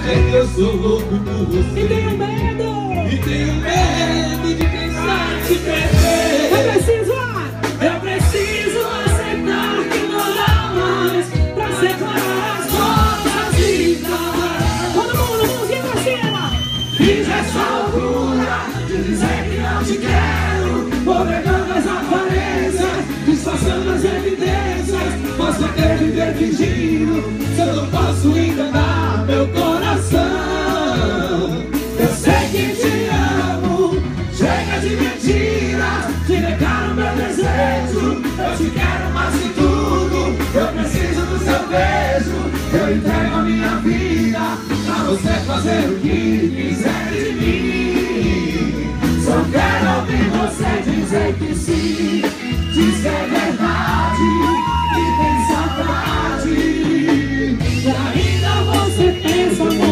é que eu sou louco por você. E tenho medo De pensar em te perder. Eu preciso aceitar que não dá mais pra separar as nossas vidas. Todo mundo, mãozinha pra cima. Fiz essa loucura de dizer que não te quero, vou negando as aparências, disfarçando as evidências. Posso até viver fingindo, se eu não posso enganar meu coração. Eu sei que te amo, chega de mentiras, te negar o meu desejo. Eu te quero mais que tudo, eu preciso do seu beijo. Eu entrego a minha vida pra você fazer o que quiser de mim. Só quero ouvir você dizer que sim, diz que é verdade e tem saudade. E ainda você pensa, amor.